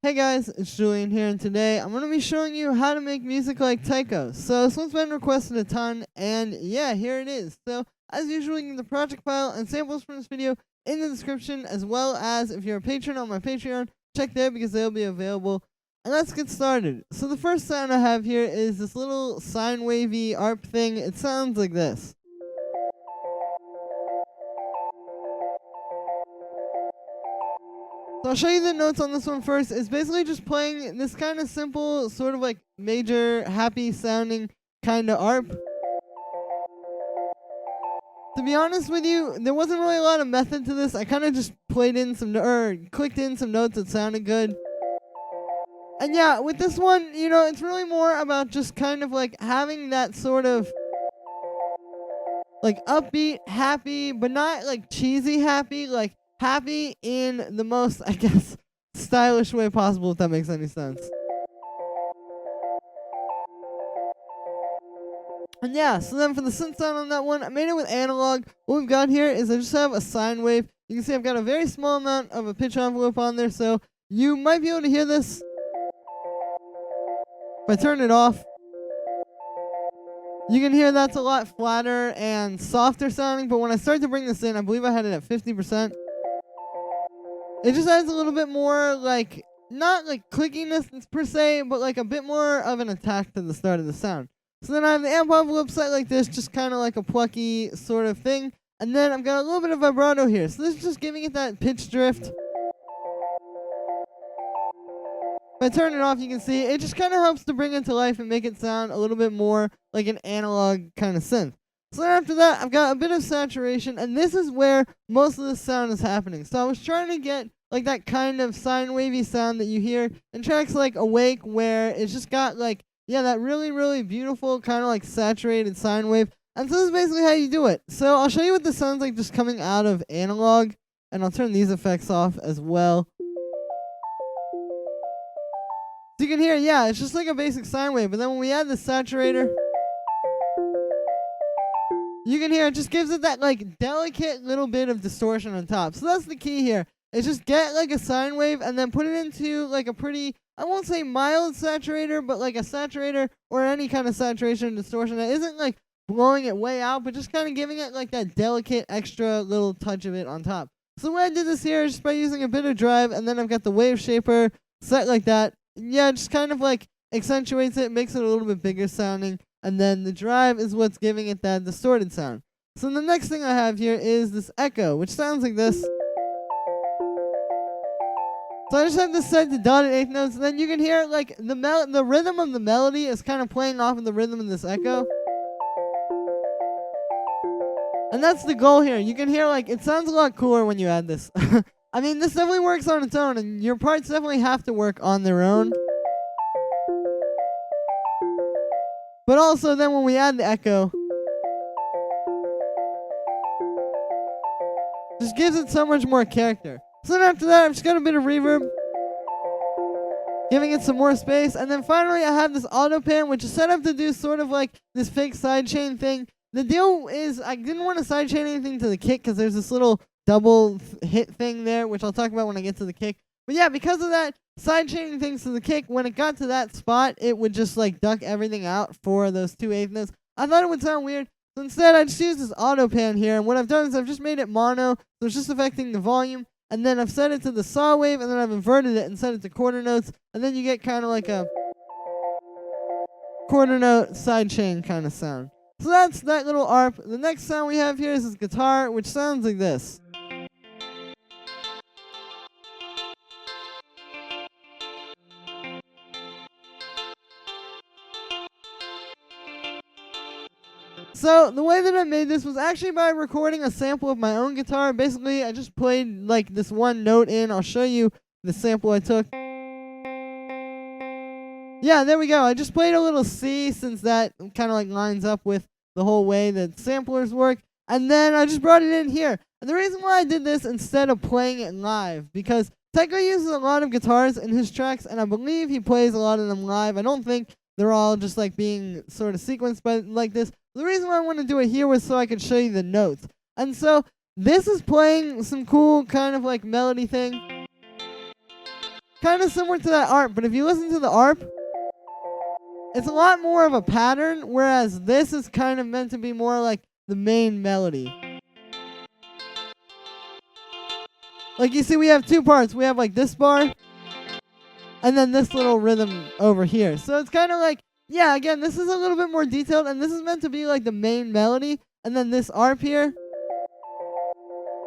Hey guys, it's Julian here, and today I'm going to be showing you how to make music like Tycho. So this one's been requested a ton, and yeah, here it is. So as usual, you can get the project file and samples from this video in the description, as well as if you're a patron on my Patreon, check there because they'll be available. And let's get started. So the first sound I have here is this little sine wavy ARP thing. It sounds like this. So I'll show you the notes on this one first. It's basically just playing this kind of simple, sort of like major, happy sounding kind of ARP. To be honest with you, there wasn't really a lot of method to this. I kind of just clicked in some notes that sounded good. And yeah, with this one, it's really more about just kind of like having that sort of like upbeat, happy, but not like cheesy happy, like happy in the most, I guess, stylish way possible, if that makes any sense. And yeah, so then for the synth sound on that one, I made it with analog. What we've got here is I just have a sine wave. You can see I've got a very small amount of a pitch envelope on there, so you might be able to hear this. If I turn it off, you can hear that's a lot flatter and softer sounding, but when I start to bring this in, I believe I had it at 50%. It just adds a little bit more, like, not like clickiness per se, but like a bit more of an attack to the start of the sound. So then I have the amp envelope set like this, just kind of like a plucky sort of thing. And then I've got a little bit of vibrato here. So this is just giving it that pitch drift. If I turn it off, you can see it just kind of helps to bring it to life and make it sound a little bit more like an analog kind of synth. So then after that, I've got a bit of saturation, and this is where most of the sound is happening. So I was trying to get like that kind of sine wavy sound that you hear in tracks like Awake, where it's just got like, yeah, that really, really beautiful kind of like saturated sine wave. And so this is basically how you do it. So I'll show you what this sounds like just coming out of analog, and I'll turn these effects off as well. So you can hear, yeah, it's just like a basic sine wave, but then when we add the saturator, you can hear it just gives it that like delicate little bit of distortion on top. So that's the key here. Is just get like a sine wave and then put it into like a pretty, I won't say mild saturator, but like a saturator or any kind of saturation and distortion that isn't like blowing it way out, but just kind of giving it like that delicate extra little touch of it on top. So the way I did this here is just by using a bit of drive, and then I've got the wave shaper set like that. Yeah, just kind of like accentuates it, makes it a little bit bigger sounding. And then the drive is what's giving it that distorted sound. So the next thing I have here is this echo, which sounds like this. So I just have this set to dotted eighth notes, and then you can hear like the rhythm of the melody is kind of playing off of the rhythm of this echo. And that's the goal here. You can hear like it sounds a lot cooler when you add this. I mean, this definitely works on its own, and your parts definitely have to work on their own. But also then when we add the echo, just gives it so much more character. So then after that, I've just got a bit of reverb, giving it some more space. And then finally, I have this auto pan, which is set up to do sort of like this fake sidechain thing. The deal is I didn't want to sidechain anything to the kick because there's this little double hit thing there, which I'll talk about when I get to the kick. But yeah, because of that, sidechaining things to the kick, when it got to that spot, it would just like duck everything out for those 2/8 notes. I thought it would sound weird, so instead I just used this auto pan here, and what I've done is I've just made it mono, so it's just affecting the volume, and then I've set it to the saw wave, and then I've inverted it and set it to quarter notes, and then you get kind of like a quarter note sidechain kind of sound. So that's that little ARP. The next sound we have here is this guitar, which sounds like this. So the way that I made this was actually by recording a sample of my own guitar. Basically, I just played like this one note in. I'll show you the sample I took. Yeah, there we go. I just played a little C since that kind of like lines up with the whole way that samplers work. And then I just brought it in here. And the reason why I did this instead of playing it live, because Tycho uses a lot of guitars in his tracks, and I believe he plays a lot of them live. I don't think they're all just like being sort of sequenced by like this. The reason why I want to do it here was so I could show you the notes. And so this is playing some cool kind of like melody thing. kind of similar to that ARP, but if you listen to the ARP, it's a lot more of a pattern, whereas this is kind of meant to be more like the main melody. Like you see, we have two parts. We have like this bar, and then this little rhythm over here. So it's kind of like, yeah, again, this is a little bit more detailed, and this is meant to be like the main melody, and then this ARP here,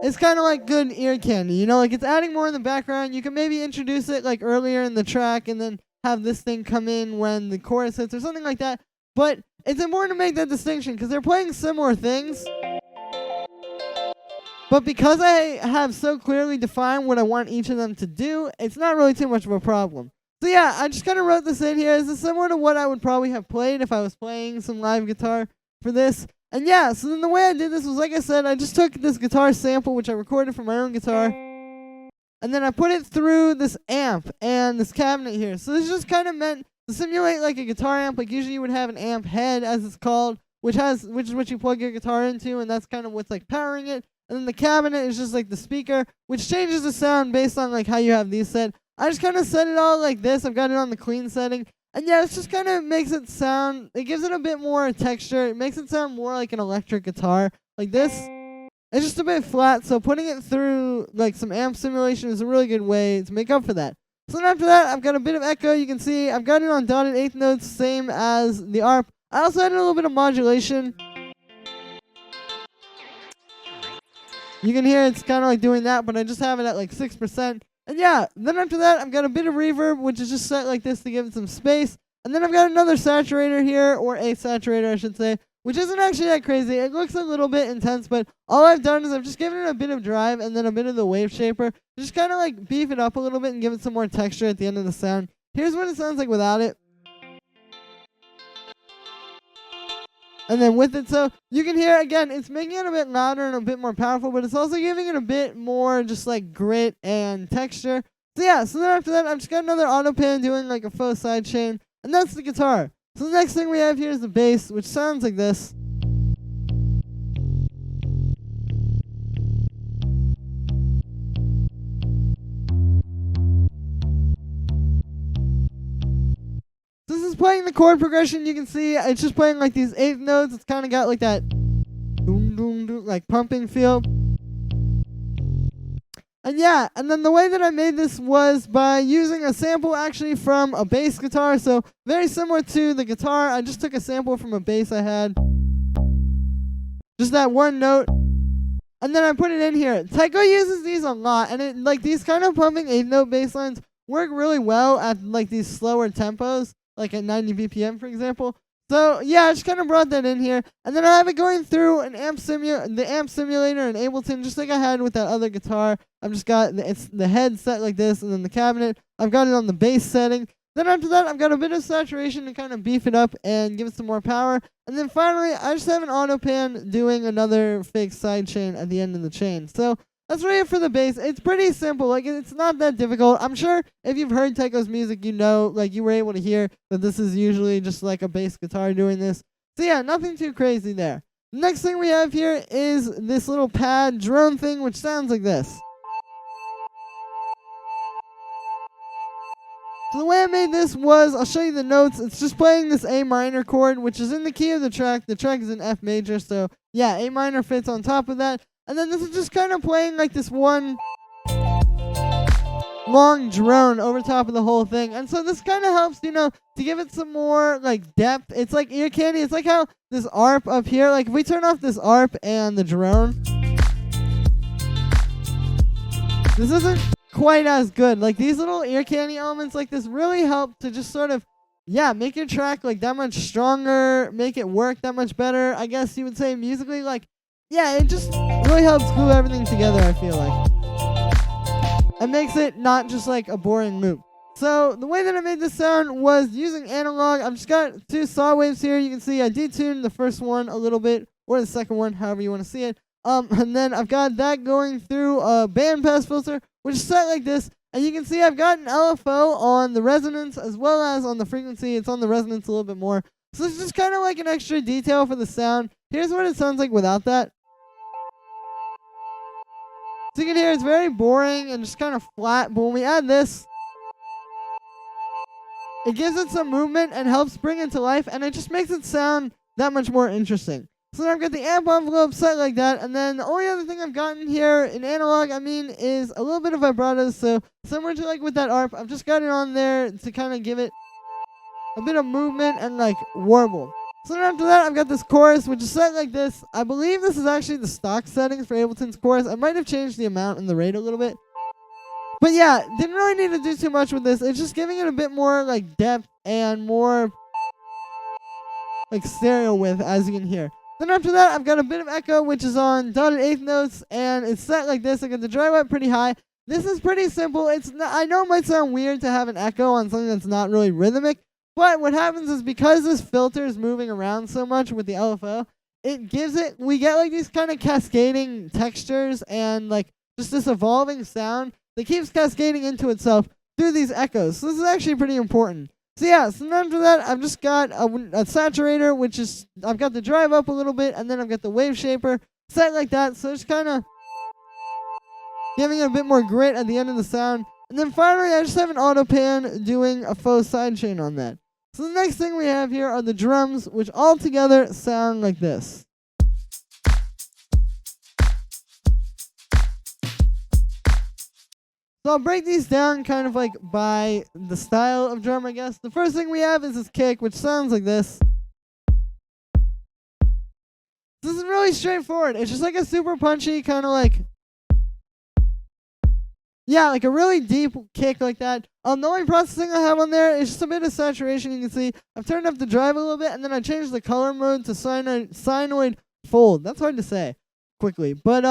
it's kind of like good ear candy, you know, like it's adding more in the background. You can maybe introduce it like earlier in the track and then have this thing come in when the chorus hits or something like that. But it's important to make that distinction because they're playing similar things. But because I have so clearly defined what I want each of them to do, it's not really too much of a problem. So yeah, I just kind of wrote this in here. This is similar to what I would probably have played if I was playing some live guitar for this. And yeah, so then the way I did this was, like I said, I just took this guitar sample, which I recorded from my own guitar, and then I put it through this amp and this cabinet here. So this just kind of meant to simulate like a guitar amp. Like usually you would have an amp head, as it's called, which is what you plug your guitar into, and that's kind of what's like powering it. And then the cabinet is just like the speaker, which changes the sound based on like how you have these set. I just kind of set it all like this. I've got it on the clean setting. And yeah, it just kind of makes it sound, it gives it a bit more texture. It makes it sound more like an electric guitar. Like this, it's just a bit flat, so putting it through like some amp simulation is a really good way to make up for that. So then after that, I've got a bit of echo. You can see I've got it on dotted eighth notes, same as the ARP. I also added a little bit of modulation. You can hear it's kind of like doing that, but I just have it at like 6%. And yeah, then after that, I've got a bit of reverb, which is just set like this to give it some space. And then I've got another saturator here, or a saturator, I should say, which isn't actually that crazy. It looks a little bit intense, but all I've done is I've just given it a bit of drive and then a bit of the wave shaper. Just kind of like beef it up a little bit and give it some more texture at the end of the sound. Here's what it sounds like without it. And then with it, so you can hear, again, it's making it a bit louder and a bit more powerful, but it's also giving it a bit more just like grit and texture. So yeah, so then after that, I've just got another auto pan doing like a faux side chain, and that's the guitar. So the next thing we have here is the bass, which sounds like this. This is playing the chord progression. You can see it's just playing like these eighth notes. It's kind of got like that doom, doom, doom, like pumping feel. And yeah, and then the way that I made this was by using a sample actually from a bass guitar. So very similar to the guitar, I just took a sample from a bass I had. Just that one note. And then I put it in here. Tycho uses these a lot, and it like these kind of pumping eighth note bass lines work really well at like these slower tempos, like at 90 BPM, for example. So yeah, I just kind of brought that in here, and then I have it going through an amp simulator in Ableton, just like I had with that other guitar. I've just got it's the head set like this, and then the cabinet. I've got it on the bass setting. Then after that, I've got a bit of saturation to kind of beef it up and give it some more power. And then finally, I just have an auto pan doing another fake side chain at the end of the chain. So that's really it for the bass. It's pretty simple. Like, it's not that difficult. I'm sure if you've heard Tycho's music, you know, like, you were able to hear that this is usually just like a bass guitar doing this. So yeah, nothing too crazy there. The next thing we have here is this little pad drone thing, which sounds like this. So the way I made this was, I'll show you the notes. It's just playing this A minor chord, which is in the key of the track. The track is in F major, so yeah, A minor fits on top of that. And then this is just kind of playing like this one long drone over top of the whole thing. And so this kind of helps, you know, to give it some more like depth. It's like ear candy. It's like how this ARP up here, like if we turn off this ARP and the drone, this isn't quite as good. Like these little ear candy elements like this really help to just sort of, yeah, make your track like that much stronger, make it work that much better, I guess you would say musically. Like, yeah, it just really helps glue everything together, I feel like. It makes it not just like a boring loop. So the way that I made this sound was using analog. I've just got two saw waves here. You can see I detuned the first one a little bit, or the second one, however you want to see it. And then I've got that going through a bandpass filter, which is set like this. And you can see I've got an LFO on the resonance as well as on the frequency. It's on the resonance a little bit more. So it's just kind of like an extra detail for the sound. Here's what it sounds like without that. So you can hear it's very boring and just kind of flat. But when we add this, it gives it some movement and helps bring it to life, and it just makes it sound that much more interesting. So then I've got the amp envelope set like that, and then the only other thing I've gotten here in analog, is a little bit of vibrato. So similar to like with that ARP, I've just got it on there to kind of give it a bit of movement and like warble. So then after that, I've got this chorus, which is set like this. I believe this is actually the stock settings for Ableton's chorus. I might have changed the amount and the rate a little bit. But yeah, didn't really need to do too much with this. It's just giving it a bit more like depth and more like stereo width, as you can hear. Then after that, I've got a bit of echo, which is on dotted eighth notes, and it's set like this. I got the dry wet pretty high. This is pretty simple. I know it might sound weird to have an echo on something that's not really rhythmic, but what happens is because this filter is moving around so much with the LFO, we get like these kind of cascading textures and like just this evolving sound that keeps cascading into itself through these echoes. So this is actually pretty important. So yeah, so after that, I've just got a saturator, which is, I've got the drive up a little bit, and then I've got the wave shaper set like that. So just kind of giving it a bit more grit at the end of the sound. And then finally, I just have an auto pan doing a faux sidechain on that. So the next thing we have here are the drums, which all together sound like this. So I'll break these down kind of like by the style of drum, I guess. The first thing we have is this kick, which sounds like this. This is really straightforward. It's just like a super punchy kind of like, yeah, like a really deep kick like that. The only processing I have on there is just a bit of saturation. You can see I've turned up the drive a little bit, and then I changed the color mode to sinoid fold. That's hard to say quickly, but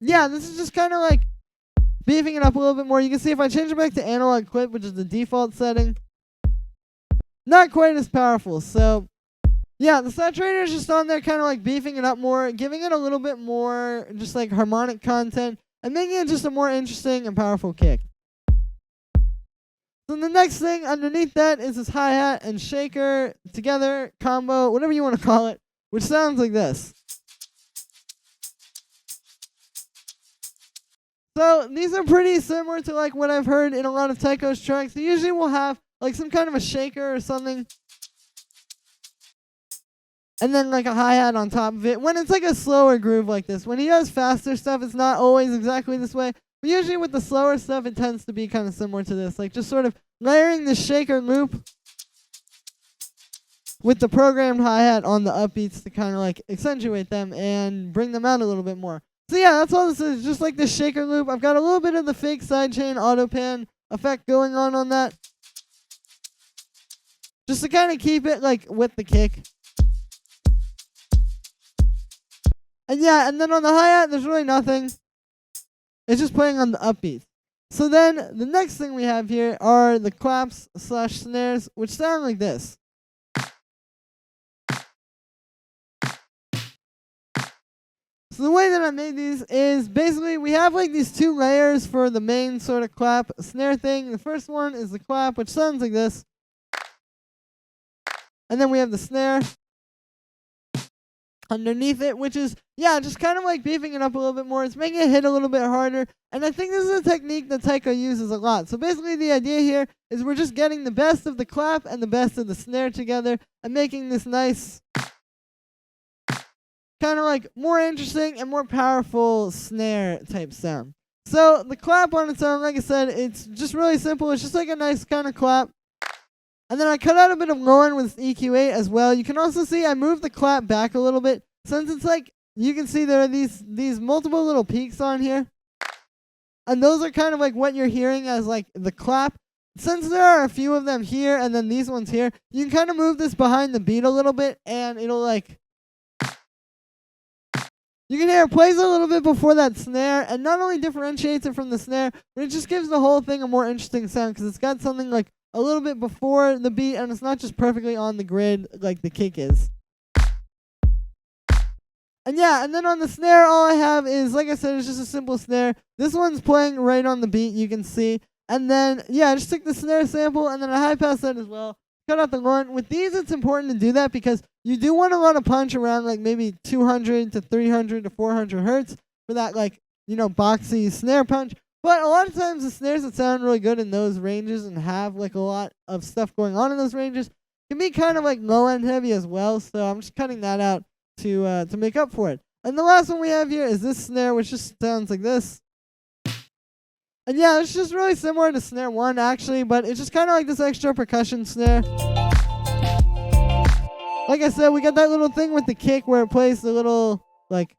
yeah, this is just kind of like beefing it up a little bit more. You can see if I change it back to analog clip, which is the default setting, not quite as powerful. So yeah, the saturator is just on there kind of like beefing it up more, giving it a little bit more just like harmonic content, and making it just a more interesting and powerful kick. So the next thing underneath that is this hi-hat and shaker together, combo, whatever you want to call it, which sounds like this. So these are pretty similar to like what I've heard in a lot of Tycho's tracks. They usually will have like some kind of a shaker or something, and then like a hi-hat on top of it. When it's like a slower groove like this, when he does faster stuff, it's not always exactly this way. But usually with the slower stuff, it tends to be kind of similar to this, like just sort of layering the shaker loop with the programmed hi-hat on the upbeats to kind of like accentuate them and bring them out a little bit more. So yeah, that's all this is, just like this shaker loop. I've got a little bit of the fake sidechain auto pan effect going on that, just to kind of keep it like with the kick. And yeah, and then on the hi-hat, there's really nothing. It's just playing on the upbeat. So then the next thing we have here are the claps / snares, which sound like this. So the way that I made these is basically we have like these two layers for the main sort of clap snare thing. The first one is the clap, which sounds like this. And then we have the snare underneath it, which is, yeah, just kind of like beefing it up a little bit more. It's making it hit a little bit harder. And I think this is a technique that Tycho uses a lot. So basically the idea here is we're just getting the best of the clap and the best of the snare together and making this nice, kind of like more interesting and more powerful snare type sound. So the clap on its own, like I said, it's just really simple. It's just like a nice kind of clap. And then I cut out a bit of low end with EQ8 as well. You can also see I moved the clap back a little bit. Since it's like, you can see there are these multiple little peaks on here. And those are kind of like what you're hearing as like the clap. Since there are a few of them here and then these ones here, you can kind of move this behind the beat a little bit and it'll like, you can hear it plays a little bit before that snare, and not only differentiates it from the snare, but it just gives the whole thing a more interesting sound because it's got something like a little bit before the beat, and it's not just perfectly on the grid like the kick is. And yeah, and then on the snare, all I have is, like I said, it's just a simple snare. This one's playing right on the beat, you can see. And then, yeah, I just took the snare sample, and then I high-pass that as well. Cut out the low. With these, it's important to do that because you do want to run a punch around like maybe 200 to 300 to 400 hertz for that, like, you know, boxy snare punch. But a lot of times the snares that sound really good in those ranges and have like a lot of stuff going on in those ranges can be kind of like low end heavy as well. So I'm just cutting that out to make up for it. And the last one we have here is this snare, which just sounds like this. And yeah, it's just really similar to snare 1 actually, but it's just kind of like this extra percussion snare. Like I said, we got that little thing with the kick where it plays the little, like,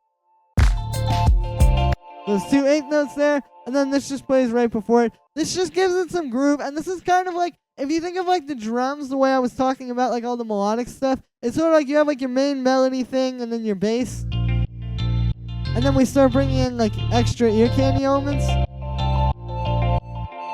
those 2 8th notes there, and then this just plays right before it. This just gives it some groove, and this is kind of like, if you think of like the drums, the way I was talking about like all the melodic stuff, it's sort of like you have like your main melody thing and then your bass. And then we start bringing in like extra ear candy elements.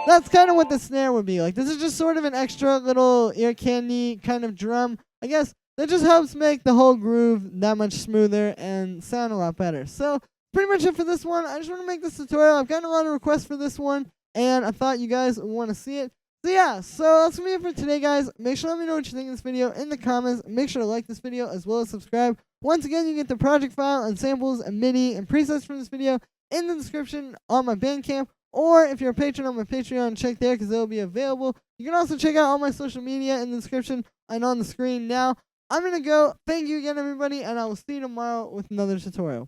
That's kind of what the snare would be like. This is just sort of an extra little ear candy kind of drum, I guess, that just helps make the whole groove that much smoother and sound a lot better. So, pretty much it for this one. I just want to make this tutorial. I've gotten a lot of requests for this one, and I thought you guys would want to see it. So yeah, so that's going to be it for today, guys. Make sure to let me know what you think of this video in the comments. Make sure to like this video as well as subscribe. Once again, you get the project file and samples and MIDI and presets from this video in the description on my Bandcamp. Or if you're a patron on my Patreon, check there because they'll be available. You can also check out all my social media in the description and on the screen now. I'm going to go. Thank you again, everybody, and I will see you tomorrow with another tutorial.